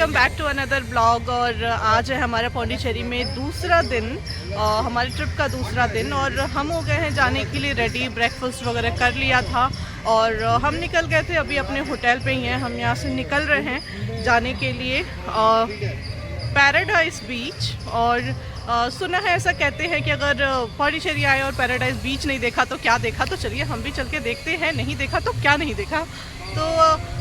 Welcome back to another blog. और आज है हमारा पौंडीचेरी में दूसरा दिन, हमारी ट्रिप का दूसरा दिन, और हम हो गए हैं जाने के लिए रेडी। ब्रेकफास्ट वगैरह कर लिया था और हम निकल गए थे। अभी अपने होटल पे ही हैं, हम यहाँ से निकल रहे हैं जाने के लिए पैराडाइज बीच। और सुना है, ऐसा कहते हैं कि अगर पौंडीचेरी आए और पैराडाइज बीच नहीं देखा तो क्या देखा। तो चलिए हम भी चल के देखते हैं, नहीं देखा तो क्या नहीं देखा। तो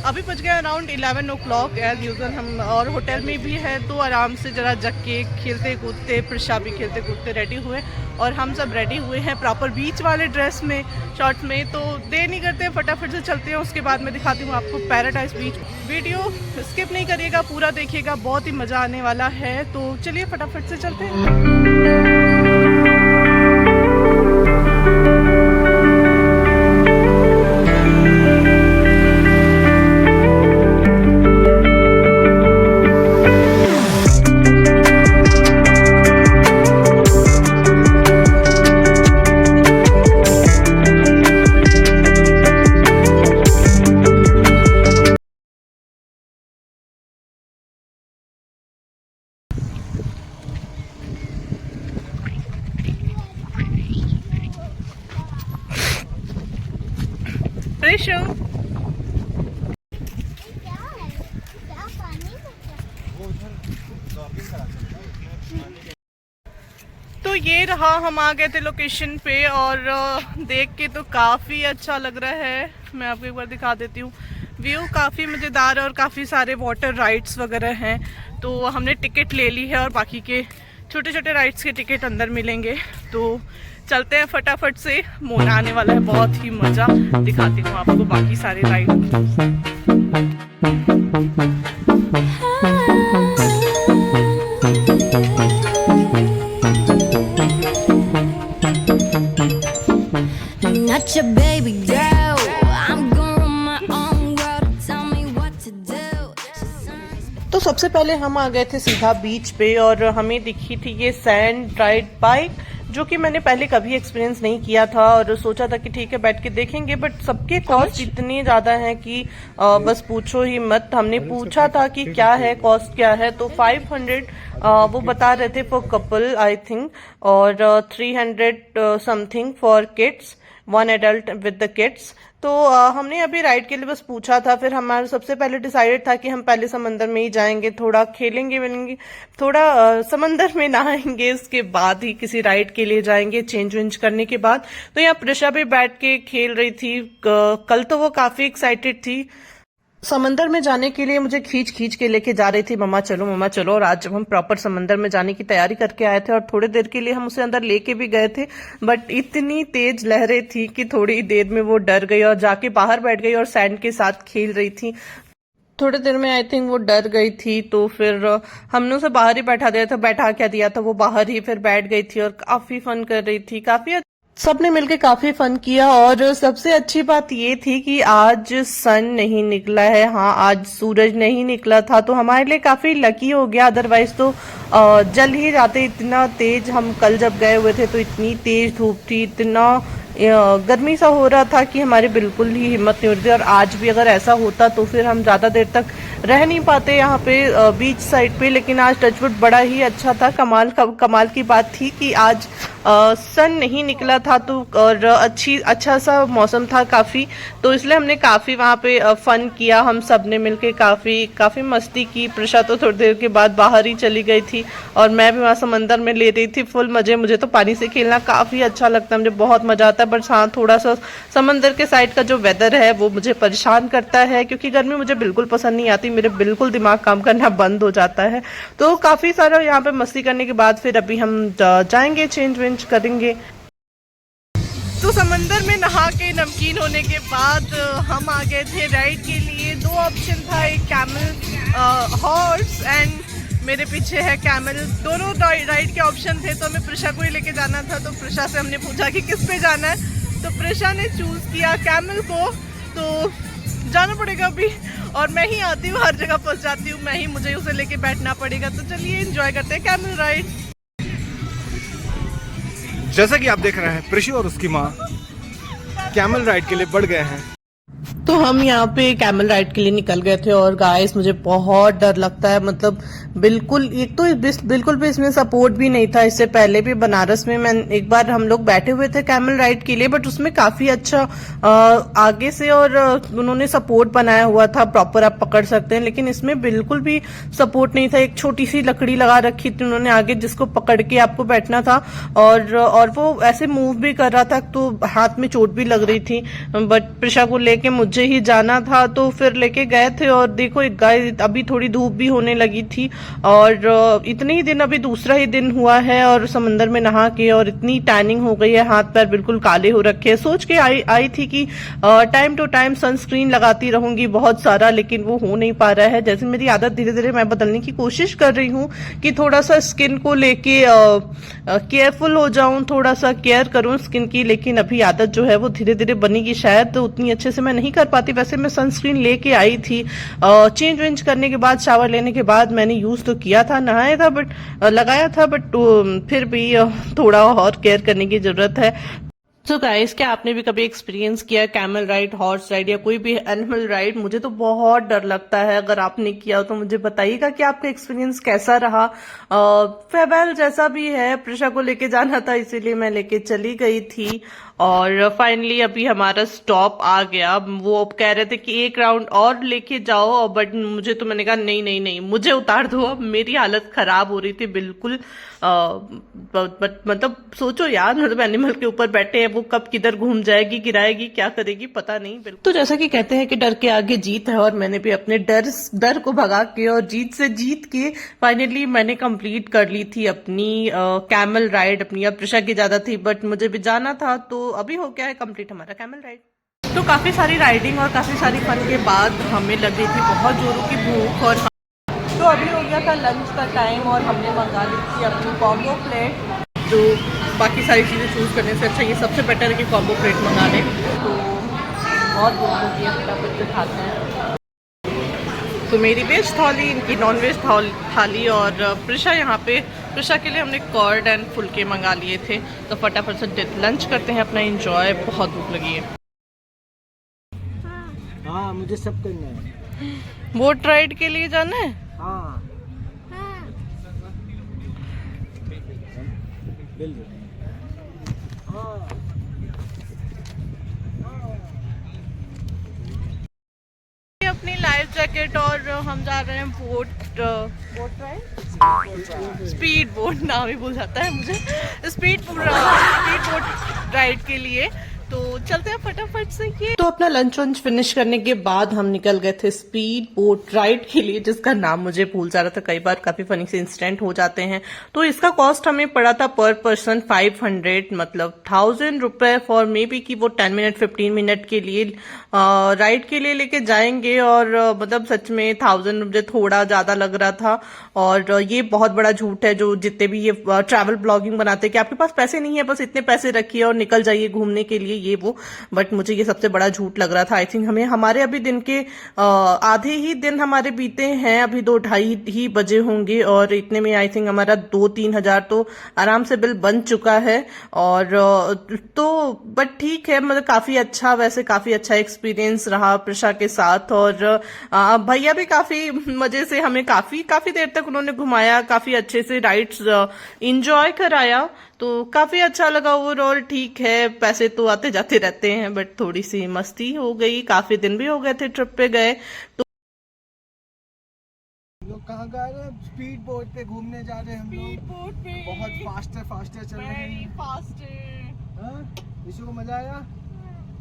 अभी बज गए अराउंड 11 o'clock एज यूजल। हम और होटल में भी है तो आराम से ज़रा जग के खेलते कूदते, प्रशा भी खेलते कूदते रेडी हुए और हम सब रेडी हुए हैं प्रॉपर बीच वाले ड्रेस में, शॉर्ट्स में। तो देर नहीं करते, फटाफट से चलते हैं। उसके बाद मैं दिखाती हूँ आपको पैराडाइज बीच। वीडियो स्किप नहीं करिएगा, पूरा देखिएगा, बहुत ही मज़ा आने वाला है। तो चलिए फटाफट से चलते हैं। तो ये रहा, हम आ गए थे लोकेशन पे और देख के तो काफ़ी अच्छा लग रहा है। मैं आपको एक बार दिखा देती हूँ। व्यू काफ़ी मज़ेदार और काफ़ी सारे वाटर राइड्स वगैरह हैं। तो हमने टिकट ले ली है और बाकी के छोटे छोटे राइड्स के टिकट अंदर मिलेंगे। तो चलते हैं फटाफट से, मोना आने वाला है, बहुत ही मज़ा। दिखाती हूँ आपको बाकी सारे ride. Not your baby girl. I'm gonna run my own world. Tell me what to do. तो सबसे पहले हम आ गए थे सीधा बीच पे और हमें दिखी थी ये सैंड राइड बाइक, जो कि मैंने पहले कभी एक्सपीरियंस नहीं किया था और सोचा था कि ठीक है बैठ के देखेंगे। बट सबके कॉस्ट इतने ज़्यादा हैं कि बस पूछो ही मत। हमने पूछा था कि क्या है, कॉस्ट क्या है, तो 500 वो बता रहे थे फॉर कपल आई थिंक, और 300 something for kids, 1 adult with the kids. तो हमने अभी राइड के लिए बस पूछा था। फिर हमारा सबसे पहले डिसाइडेड था कि हम पहले समंदर में ही जाएंगे, थोड़ा खेलेंगे वेलेंगे, थोड़ा समंदर में नहाएंगे, उसके बाद ही किसी राइड के लिए जाएंगे चेंज वेंज करने के बाद। तो यहाँ प्रशा भी बैठ के खेल रही थी। कल तो वो काफी एक्साइटेड थी समंदर में जाने के लिए, मुझे खींच खींच के लेके जा रही थी, मम्मा चलो मम्मा चलो। और आज जब हम प्रॉपर समंदर में जाने की तैयारी करके आए थे और थोड़ी देर के लिए हम उसे अंदर लेके भी गए थे, बट इतनी तेज लहरें थी कि थोड़ी देर में वो डर गई और जाके बाहर बैठ गई और सैंड के साथ खेल रही थी। थोड़ी देर में आई थिंक वो डर गई थी, तो फिर हमने उसे बाहर ही बैठा क्या दिया था, वो बाहर ही फिर बैठ गई थी और काफी फन कर रही थी। काफी सबने मिलके काफी फन किया। और सबसे अच्छी बात ये थी कि आज सन नहीं निकला है। हाँ, आज सूरज नहीं निकला था, तो हमारे लिए काफी लकी हो गया। अदरवाइज तो जल ही जाते। इतना तेज, हम कल जब गए हुए थे तो इतनी तेज धूप थी, इतना गर्मी सा हो रहा था कि हमारी बिल्कुल ही हिम्मत नहीं हो रही थी। और आज भी अगर ऐसा होता तो फिर हम ज़्यादा देर तक रह नहीं पाते यहाँ पे बीच साइड पे। लेकिन आज टचवुड बड़ा ही अच्छा था। कमाल की बात थी कि आज सन नहीं निकला था, तो और अच्छा सा मौसम था काफ़ी। तो इसलिए हमने काफ़ी वहाँ पे फन किया, हम सब ने मिलके काफ़ी मस्ती की। प्रशा तो थोड़ी देर के बाद बाहर ही चली गई थी और मैं भी वहाँ समंदर में ले रही थी फुल मज़े। मुझे तो पानी से खेलना काफ़ी अच्छा लगता है, मुझे बहुत मज़ा आता है। बट हाँ, थोड़ा सा समंदर के साइड का जो वेदर है वो मुझे परेशान करता है, क्योंकि गर्मी मुझे बिल्कुल पसंद नहीं आती। मेरे बिल्कुल दिमाग काम करना बंद हो जाता है। तो काफ़ी सारा यहाँ पे मस्ती करने के बाद फिर अभी हम जाएंगे, चेंज वेंज करेंगे। तो समंदर में नहा के नमकीन होने के बाद हम आ गए थे राइड के लिए। 2 ऑप्शन था, एक कैमल हॉर्स एंड मेरे पीछे है कैमल। दोनों राइड के ऑप्शन थे, तो हमें प्रशा को ही लेके जाना था। तो प्रशा से हमने पूछा कि किस पे जाना है, तो प्रशा ने चूज किया कैमल को। तो जाना पड़ेगा अभी, और मैं ही आती हूँ, हर जगह फंस जाती हूँ, मैं ही, मुझे उसे लेके बैठना पड़ेगा। तो चलिए एंजॉय करते हैं कैमल राइड। जैसा कि आप देख रहे हैं, प्रिशु और उसकी माँ कैमल राइड के लिए बढ़ गए हैं। तो हम यहाँ पे कैमल राइड के लिए निकल गए थे और गाइस मुझे बहुत डर लगता है, मतलब बिल्कुल, एक तो बिल्कुल भी इसमें सपोर्ट भी नहीं था। इससे पहले भी बनारस में मैं एक बार हम लोग बैठे हुए थे कैमल राइड के लिए, बट उसमें काफी अच्छा आगे से और उन्होंने सपोर्ट बनाया हुआ था, प्रॉपर आप पकड़ सकते हैं। लेकिन इसमें बिल्कुल भी सपोर्ट नहीं था, एक छोटी सी लकड़ी लगा रखी थी उन्होंने आगे, जिसको पकड़ के आपको बैठना था, और वो ऐसे मूव भी कर रहा था, तो हाथ में चोट भी लग रही थी। बट प्रिशा को लेके मुझे ही जाना था, तो फिर लेके गए थे। और देखो एक गाय, अभी थोड़ी धूप भी होने लगी थी, और इतने ही दिन, अभी दूसरा ही दिन हुआ है और समंदर में नहा के, और इतनी टैनिंग हो गई है, हाथ पैर बिल्कुल काले हो रखे हैं। सोच के आई थी कि टाइम टू टाइम सनस्क्रीन लगाती रहूंगी बहुत सारा, लेकिन वो हो नहीं पा रहा है। जैसे मेरी आदत धीरे धीरे मैं बदलने की कोशिश कर रही हूँ कि थोड़ा सा स्किन को लेके केयरफुल हो जाऊं, थोड़ा सा केयर करूं स्किन की, लेकिन अभी आदत जो है वो धीरे धीरे बनेगी, शायद तो उतनी अच्छे से मैं नहीं कर पाती। वैसे मैं सनस्क्रीन लेके आई थी, चेंज वेंज करने के बाद, शावर लेने के बाद मैंने यूज तो किया था, नहाया था, बट लगाया था, बट फिर भी थोड़ा और केयर करने की जरूरत है। तो गाइस, क्या आपने भी कभी एक्सपीरियंस किया कैमल राइड, हॉर्स राइड या कोई भी एनिमल राइड? मुझे तो बहुत डर लगता है। अगर आपने किया हो तो मुझे बताइएगा कि आपका एक्सपीरियंस कैसा रहा। फेयरवेल जैसा भी है, प्रिशा को लेके जाना था इसीलिए मैं लेके चली गई थी। और फाइनली अभी हमारा स्टॉप आ गया। वो कह रहे थे कि एक राउंड और लेके जाओ, बट मुझे तो, मैंने कहा नहीं नहीं नहीं, मुझे उतार दो, अब मेरी हालत खराब हो रही थी बिल्कुल। बट मतलब सोचो यार, मतलब एनिमल के ऊपर बैठे हैं, वो कब किधर घूम जाएगी, गिराएगी, क्या करेगी पता नहीं। बिल्कुल तो जैसा कि कहते हैं कि डर के आगे जीत है, और मैंने भी अपने डर को भगा के और जीत से जीत के फाइनली मैंने कंप्लीट कर ली थी अपनी कैमल राइड अपनी। अब प्रिशा की ज्यादा थी, बट मुझे भी जाना था, तो अभी हो गया है कंप्लीट हमारा कैमल राइड। तो काफी सारी राइडिंग और काफी सारी फन के बाद हमें लगी थी बहुत जोरों की भूख, और तो अभी हो गया था लंच का टाइम, और हमने मंगा ली थी अपनी कॉम्बो प्लेट। जो बाकी सारी चीज़ें चूज़ करने से अच्छा ये सबसे बेटर है कि कॉम्बो प्लेट मंगा लें। तो बहुत भूख लगी है, फटाफट से खाते हैं। तो मेरी वेज थाली, इनकी नॉन वेज थाली, और प्रिशा यहाँ पे, प्रिशा के लिए हमने कर्ड एंड फुलके मंगा लिए थे। तो फटाफट से लंच करते हैं अपना एंजॉय, बहुत भूख लगी है। हाँ, मुझे सब करना है। बोट राइड के लिए जाना है। हाँ। अपनी लाइफ जैकेट, और हम जा रहे हैं बोट राइड, स्पीड बोट, नाम ही भूल जाता है मुझे, स्पीड बोट राइड के लिए। तो चलते हैं फटाफट से। ये तो अपना लंच वंच फिनिश करने के बाद हम निकल गए थे स्पीड बोट राइड के लिए, जिसका नाम मुझे भूल जा रहा था। कई बार काफी फनी से इंसिडेंट हो जाते हैं। तो इसका कॉस्ट हमें पड़ा था पर पर्सन 500, मतलब 1000 रुपए फॉर मे बी कि वो 10 मिनट 15 मिनट के लिए राइड के लिए लेके जाएंगे। और मतलब सच में 1000 मुझे थोड़ा ज्यादा लग रहा था। और ये बहुत बड़ा झूठ है जो जितने भी ये ट्रैवल ब्लॉगिंग बनाते हैं कि आपके पास पैसे नहीं है, बस इतने पैसे रखिए और निकल जाइए घूमने के लिए, ये वो। बट मुझे ये सबसे बड़ा झूठ लग रहा था। आई थिंक हमारे अभी दिन के आधे ही दिन हमारे बीते हैं, अभी 2-2:30 ही बजे होंगे, और इतने में आई थिंक हमारा 2-3 हजार तो आराम से बिल बन चुका है। और तो बट ठीक है, मतलब काफी अच्छा, वैसे काफी अच्छा एक्सपीरियंस रहा प्रिशा के साथ। और भैया भी काफी मजे से हमें काफी देर तक उन्होंने घुमाया, काफी अच्छे से राइड्स इंजॉय कराया। तो काफी अच्छा लगा ओवरऑल। ठीक है, पैसे तो आते जाते रहते हैं, बट थोड़ी सी मस्ती हो गई, काफी दिन भी हो गए थे ट्रिप पे गए। तो लोग कहाँ जा रहे हैं? स्पीड बोट पे घूमने जा रहे हैं हम लोग। स्पीड बोट पे बहुत फास्टर चल रहे हैं। Very faster. हाँ? विशु को मजा आया?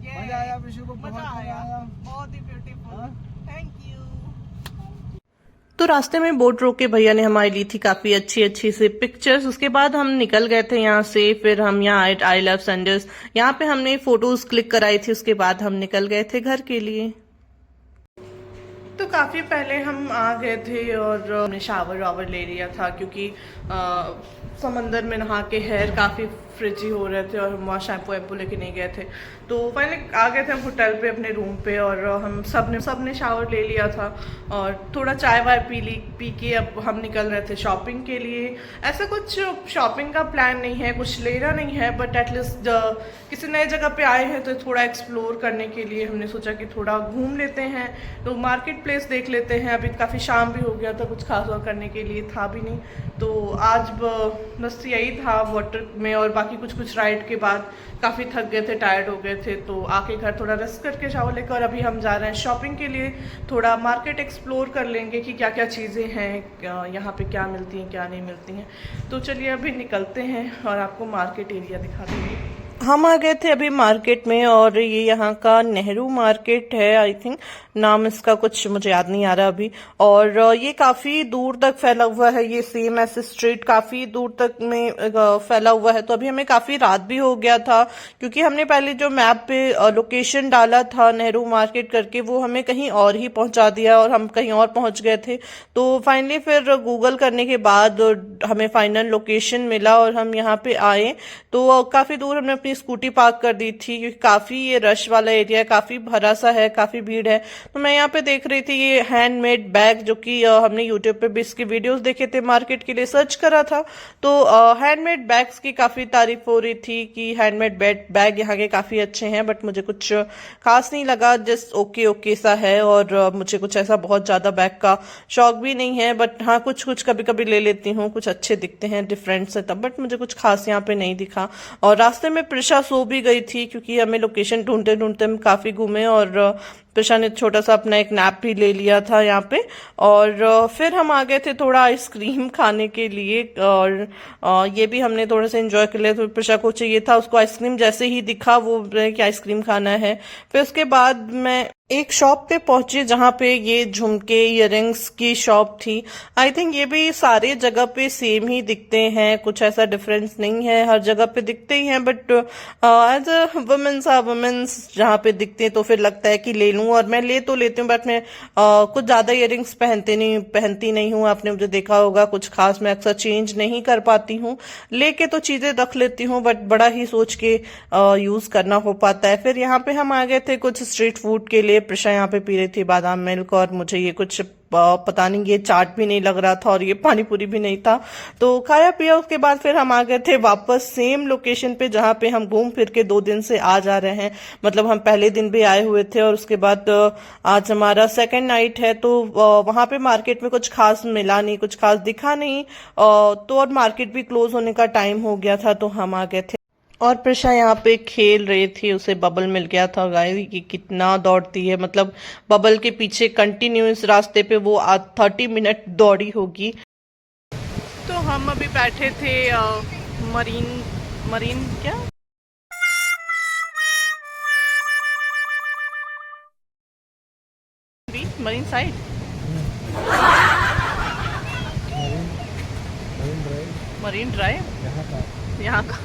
मजा आया विशु को, बहुत मजा आया। बहुत ही ब्यूटीफुल, थैंक यू। तो रास्ते में बोट रोक के भैया ने हमारी ली थी काफी अच्छी से पिक्चर्स। उसके बाद हम निकल गए थे यहाँ से। फिर हम यहाँ आई लव संडर्स, यहाँ पे हमने फोटोज क्लिक कराई थी। उसके बाद हम निकल गए थे घर के लिए। तो काफी पहले हम आ गए थे और हमने शावर वावर ले लिया था, क्योंकि समंदर में नहा के हेयर काफ़ी फ्रिजी हो रहे थे और हम वहाँ शैम्पू वैम्पू लेके नहीं गए थे। तो फाइनली आ गए थे हम होटल पे अपने रूम पे और हम सब ने शावर ले लिया था और थोड़ा चाय वाय पी के अब हम निकल रहे थे शॉपिंग के लिए। ऐसा कुछ शॉपिंग का प्लान नहीं है, कुछ लेना नहीं है, बट एटलीस्ट किसी नए जगह पे आए हैं तो थोड़ा एक्सप्लोर करने के लिए हमने सोचा कि थोड़ा घूम लेते हैं, तो मार्केट प्लेस देख लेते हैं। अभी काफ़ी शाम भी हो गया था, कुछ खास और करने के लिए था भी नहीं, तो आज बस यही था। वाटर में और बाकी कुछ राइड के बाद काफ़ी थक गए थे, टायर्ड हो गए थे, तो आके घर थोड़ा रेस्ट करके शावर लेकर और अभी हम जा रहे हैं शॉपिंग के लिए। थोड़ा मार्केट एक्सप्लोर कर लेंगे कि क्या क्या चीज़ें हैं यहाँ पे, क्या मिलती हैं क्या नहीं मिलती हैं। तो चलिए अभी निकलते हैं और आपको मार्केट एरिया दिखा देंगे। हम आ गए थे अभी मार्केट में और ये यहाँ का नेहरू मार्केट है, आई थिंक नाम इसका कुछ मुझे याद नहीं आ रहा अभी। और ये काफ़ी दूर तक फैला हुआ है, ये सेम ऐसे स्ट्रीट काफ़ी दूर तक में फैला हुआ है। तो अभी हमें काफ़ी रात भी हो गया था क्योंकि हमने पहले जो मैप पे लोकेशन डाला था नेहरू मार्केट करके, वो हमें कहीं और ही पहुंचा दिया और हम कहीं और पहुंच गए थे। तो फाइनली फिर गूगल करने के बाद हमें फाइनल लोकेशन मिला और हम यहाँ पे आए। तो काफ़ी दूर हमने अपनी स्कूटी पार्क कर दी थी क्योंकि काफ़ी ये रश वाला एरिया है, काफ़ी भरा सा है, काफ़ी भीड़ है। तो मैं यहाँ पे देख रही थी ये हैंडमेड बैग, जो कि हमने यूट्यूब पे भी इसके वीडियोस देखे थे, मार्केट के लिए सर्च करा था। तो हैंडमेड बैग्स की काफ़ी तारीफ हो रही थी कि हैंडमेड बैग यहाँ के काफ़ी अच्छे हैं, बट मुझे कुछ खास नहीं लगा, जस्ट ओके सा है। और मुझे कुछ ऐसा बहुत ज़्यादा बैग का शौक भी नहीं है, बट हाँ कुछ कभी कभी ले लेती हूँ, कुछ अच्छे दिखते हैं डिफरेंट से तब, बट मुझे कुछ खास यहाँ पे नहीं दिखा। और रास्ते में प्रिशा सो भी गई थी क्योंकि हमें लोकेशन ढूंढते ढूंढते हम काफ़ी घूमे और प्रिशा ने छोटा सा अपना एक नैप भी ले लिया था यहाँ पे। और फिर हम आ गए थे थोड़ा आइसक्रीम खाने के लिए और ये भी हमने थोड़ा सा एंजॉय कर लिया। तो प्रिशा को चाहिए था, उसको आइसक्रीम जैसे ही दिखा वो कि आइसक्रीम खाना है। फिर उसके बाद मैं एक शॉप पे पहुंची जहाँ पे ये झुमके इयररिंग्स की शॉप थी। आई थिंक ये भी सारे जगह पे सेम ही दिखते हैं, कुछ ऐसा डिफरेंस नहीं है, हर जगह पे दिखते ही हैं, बट एज अ वुमेन्स जहाँ पे दिखते हैं तो फिर लगता है कि ले लूं। और मैं ले तो लेती हूँ, बट मैं कुछ ज्यादा इयररिंग्स पहनती नहीं हूँ। आपने मुझे देखा होगा, कुछ खास मैं अक्सर चेंज नहीं कर पाती हूँ। लेके तो चीजें रख लेती हूँ, बट बड़ा ही सोच के यूज करना हो पाता है। फिर यहाँ पे हम आ गए थे कुछ स्ट्रीट फूड के लिए। प्रिशा यहाँ पे पी रही थी बादाम मिल्क और मुझे ये कुछ पता नहीं, ये चाट भी नहीं लग रहा था और ये पानी पूरी भी नहीं था। तो खाया पिया, उसके बाद फिर हम आ गए थे वापस सेम लोकेशन पे जहाँ पे हम घूम फिर के 2 दिन से आ जा रहे हैं। मतलब हम पहले दिन भी आए हुए थे और उसके बाद आज हमारा सेकंड नाइट है। तो वहां पे मार्केट में कुछ खास मिला नहीं, कुछ खास दिखा नहीं, तो और मार्केट भी क्लोज होने का टाइम हो गया था, तो हम आ गए थे। और प्रिशा यहाँ पे खेल रही थी, उसे बबल मिल गया था। गाइस कि कितना दौड़ती है, मतलब बबल के पीछे कंटिन्यूस रास्ते पे वो 30 मिनट दौड़ी होगी। तो हम अभी बैठे थे मरीन क्या मरीन साइड, मरीन ड्राइव यहाँ का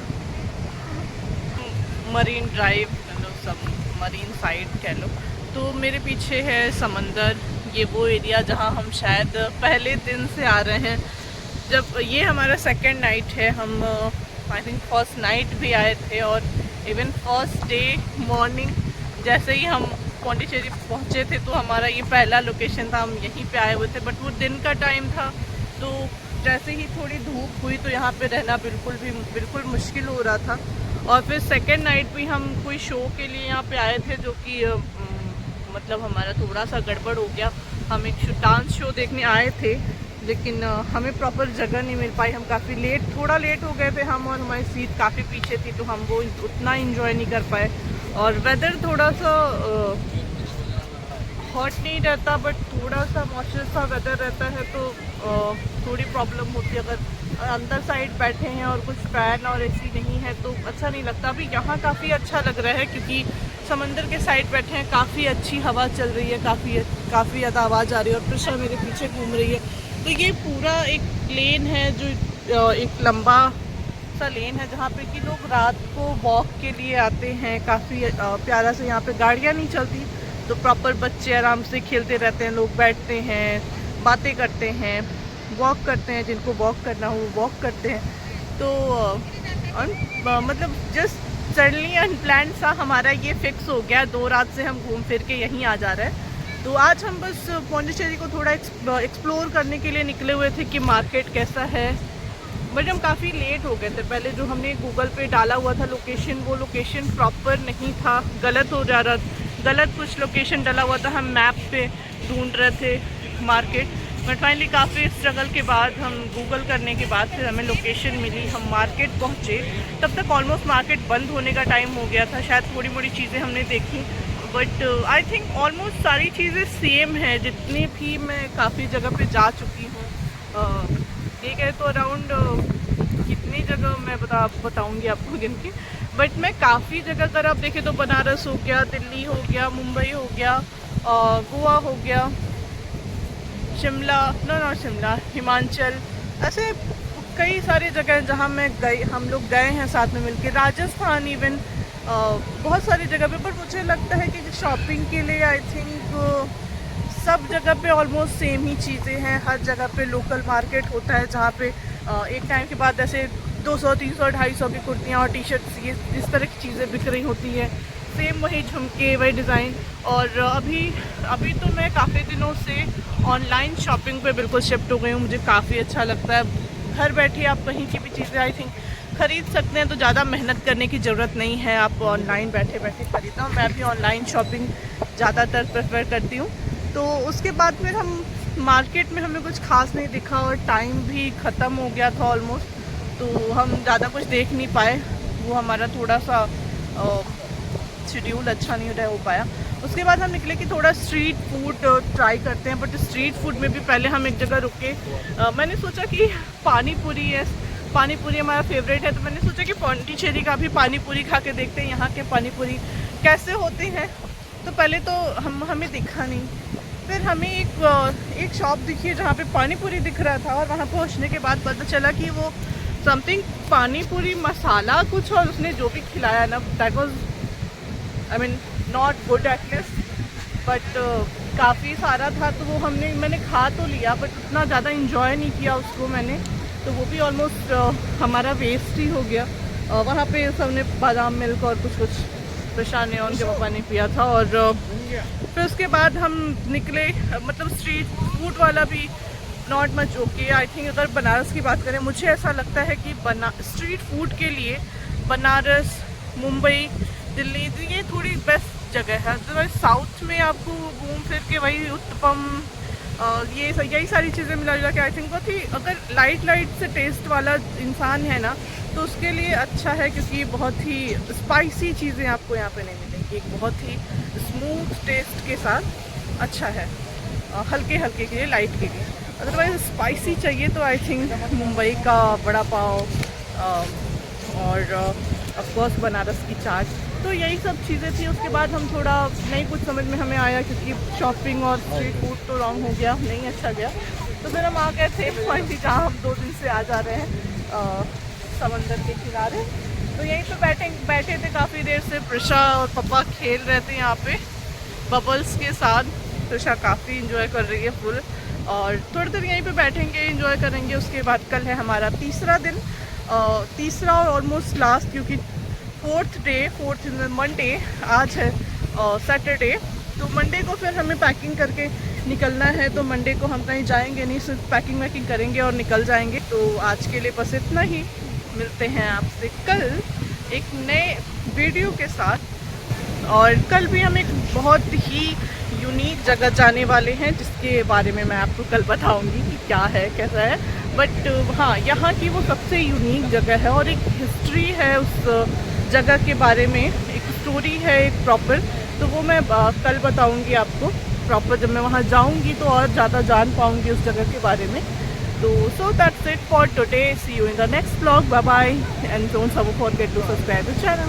मरीन ड्राइव कह लो, सब मरीन साइड कह लो। तो मेरे पीछे है समंदर, ये वो एरिया जहाँ हम शायद पहले दिन से आ रहे हैं। जब ये हमारा सेकंड नाइट है, हम आई थिंक फर्स्ट नाइट भी आए थे और इवन फर्स्ट डे मॉर्निंग जैसे ही हम पौंडीचेरी पहुँचे थे तो हमारा ये पहला लोकेशन था, हम यहीं पे आए हुए थे। बट वो दिन का टाइम था, तो जैसे ही थोड़ी धूप हुई तो यहाँ पे रहना बिल्कुल मुश्किल हो रहा था। और फिर सेकेंड नाइट भी हम कोई शो के लिए यहाँ पे आए थे, जो कि मतलब हमारा थोड़ा सा गड़बड़ हो गया। हम एक डांस शो देखने आए थे, लेकिन हमें प्रॉपर जगह नहीं मिल पाई। हम काफ़ी थोड़ा लेट हो गए थे हम, और हमारी सीट काफ़ी पीछे थी, तो हम वो उतना इंजॉय नहीं कर पाए। और वेदर थोड़ा सा हॉट नहीं रहता, बट थोड़ा सा मॉइस्चर सा वेदर रहता है, तो थोड़ी प्रॉब्लम होती है। अगर अंदर साइड बैठे हैं और कुछ फैन और एसी नहीं है तो अच्छा नहीं लगता। अभी यहाँ काफ़ी अच्छा लग रहा है क्योंकि समंदर के साइड बैठे हैं, काफ़ी अच्छी हवा चल रही है, काफ़ी ज़्यादा आवाज़ आ रही है और प्रिशा मेरे पीछे घूम रही है। तो ये पूरा एक लेन है, जो एक लंबा सा लेन है जहाँ पे कि लोग रात को वॉक के लिए आते हैं। काफ़ी प्यारा से यहाँ पे गाड़ियाँ नहीं चलती, तो प्रॉपर बच्चे आराम से खेलते रहते हैं, लोग बैठते हैं, बातें करते हैं, वॉक करते हैं, जिनको वॉक करना हो वो वॉक करते हैं। तो मतलब जस्ट सडनली अनप्लान सा हमारा ये फिक्स हो गया। 2 रात से हम घूम फिर के यहीं आ जा रहे हैं। तो आज हम बस पौंडीचेरी को थोड़ा एक्सप्लोर करने के लिए निकले हुए थे कि मार्केट कैसा है। बट हम काफ़ी लेट हो गए थे। पहले जो हमने गूगल पे डाला हुआ था लोकेशन, वो लोकेशन प्रॉपर नहीं था, गलत हो जा रहा, गलत कुछ लोकेशन डाला हुआ था। हम मैप पे ढूंढ रहे थे मार्केट, बट फाइनली काफ़ी स्ट्रगल के बाद, हम गूगल करने के बाद फिर हमें लोकेशन मिली। हम मार्केट पहुँचे, तब तक ऑलमोस्ट मार्केट बंद होने का टाइम हो गया था। शायद थोड़ी मोड़ी चीज़ें हमने देखी, बट आई थिंक ऑलमोस्ट सारी चीज़ें सेम है जितनी भी मैं काफ़ी जगह पे जा चुकी हूँ। ठीक है, तो अराउंड कितनी जगह मैं बताऊँगी आपको गिन के, बट मैं काफ़ी जगह अगर आप देखें तो बनारस हो गया, दिल्ली हो गया, मुंबई हो गया, गोवा हो गया, शिमला, शिमला, हिमाचल, ऐसे कई सारी जगह हैं जहाँ हम लोग गए हैं साथ में मिलके। राजस्थान इवन बहुत सारी जगह पे। पर मुझे लगता है कि शॉपिंग के लिए आई थिंक सब जगह पे ऑलमोस्ट सेम ही चीज़ें हैं। हर जगह पे लोकल मार्केट होता है जहाँ पे एक टाइम के बाद ऐसे 200, 300, 250 की कुर्तियाँ और टी शर्ट्स, ये इस तरह की चीज़ें बिक रही होती हैं। सेम वही झुमके, वही डिज़ाइन। और अभी तो मैं काफ़ी दिनों से ऑनलाइन शॉपिंग पे बिल्कुल शिफ्ट हो गई हूँ। मुझे काफ़ी अच्छा लगता है। घर बैठे आप कहीं की भी चीज़ें आई थिंक ख़रीद सकते हैं, तो ज़्यादा मेहनत करने की ज़रूरत नहीं है। आप ऑनलाइन बैठे बैठे ख़रीदना। मैं भी ऑनलाइन शॉपिंग ज़्यादातर प्रेफर करती हूँ। तो उसके बाद फिर हम मार्केट में, हमें कुछ खास नहीं दिखा और टाइम भी ख़त्म हो गया था ऑलमोस्ट, तो हम ज़्यादा कुछ देख नहीं पाए। वो हमारा थोड़ा सा शेड्यूल अच्छा नहीं हो पाया। उसके बाद हम निकले कि थोड़ा स्ट्रीट फूड ट्राई करते हैं। बट स्ट्रीट फूड में भी पहले हम एक जगह रुके। मैंने सोचा कि पानी पूरी है, पानी पूरी हमारा फेवरेट है, तो मैंने सोचा कि पौंडीचेरी का भी पानी पूरी खा के देखते हैं यहाँ के पानी पूरी कैसे होते हैं। तो पहले तो हमें दिखा नहीं, फिर हमें एक शॉप दिखी है जहाँ पे पानी पूरी दिख रहा था, और वहाँ पहुँचने के बाद पता चला कि वो समथिंग पानी पूरी मसाला कुछ, और उसने जो भी खिलाया ना, that was I mean not good at least, but काफ़ी सारा था। तो वो मैंने खा तो लिया, बट उतना ज़्यादा इंजॉय नहीं किया उसको मैंने, तो वो भी ऑलमोस्ट हमारा वेस्ट ही हो गया। वहाँ पे सबने बादाम मिल्क और कुछ प्रशांत ने उनके पापा ने पिया था। और फिर उसके बाद हम निकले, मतलब स्ट्रीट फूड वाला भी not much okay. I think अगर बनारस की बात करें, मुझे ऐसा लगता है कि स्ट्रीट फूड के लिए बनारस, मुंबई, दिल्ली, ये थोड़ी बेस्ट जगह है। अदरवाइज साउथ में आपको घूम फिर के वही उत्तपम, यही सारी चीज़ें मिला जुला के आई थिंक बहुत ही, अगर लाइट से टेस्ट वाला इंसान है ना, तो उसके लिए अच्छा है, क्योंकि बहुत ही स्पाइसी चीज़ें आपको यहाँ पे नहीं मिलेंगी। एक बहुत ही स्मूथ टेस्ट के साथ अच्छा है, हल्के के लिए, लाइट के लिए। अदरवाइज स्पाइसी चाहिए तो आई थिंक मुंबई का वड़ा पाव और ऑफकोर्स बनारस की चाट, तो यही सब चीज़ें थी। उसके बाद हम थोड़ा नहीं कुछ समझ में हमें आया, क्योंकि शॉपिंग और स्ट्रीट फूड तो रॉन्ग हो गया, नहीं अच्छा गया। तो फिर हम आ गए थे पॉइंट जहाँ हम 2 दिन से आ जा रहे हैं, समंदर के किनारे। तो यहीं पे बैठे थे काफ़ी देर से। प्रिशा और पापा खेल रहे थे यहाँ पे बबल्स के साथ। प्रिशा काफ़ी इंजॉय कर रही है फुल, और थोड़ी देर यहीं पे बैठेंगे, इंजॉय करेंगे। उसके बाद कल है हमारा तीसरा दिन, तीसरा और ऑलमोस्ट लास्ट, क्योंकि फोर्थ मंडे आज है, सैटरडे। तो मंडे को फिर हमें पैकिंग करके निकलना है। तो मंडे को हम कहीं जाएंगे नहीं, सिर्फ पैकिंग वैकिंग करेंगे और निकल जाएंगे। तो आज के लिए बस इतना ही। मिलते हैं आपसे कल एक नए वीडियो के साथ। और कल भी हम एक बहुत ही यूनिक जगह जाने वाले हैं, जिसके बारे में मैं आपको कल बताऊंगी कि क्या है, कैसा है। बट हाँ, यहाँ की वो सबसे यूनिक जगह है, और एक हिस्ट्री है उस जगह के बारे में, एक स्टोरी है एक प्रॉपर। तो वो मैं कल बताऊंगी आपको प्रॉपर, जब मैं वहाँ जाऊंगी तो और ज़्यादा जान पाऊंगी उस जगह के बारे में। तो so that's it for today. See you in the next vlog. Bye bye, and don't forget to subscribe to the channel.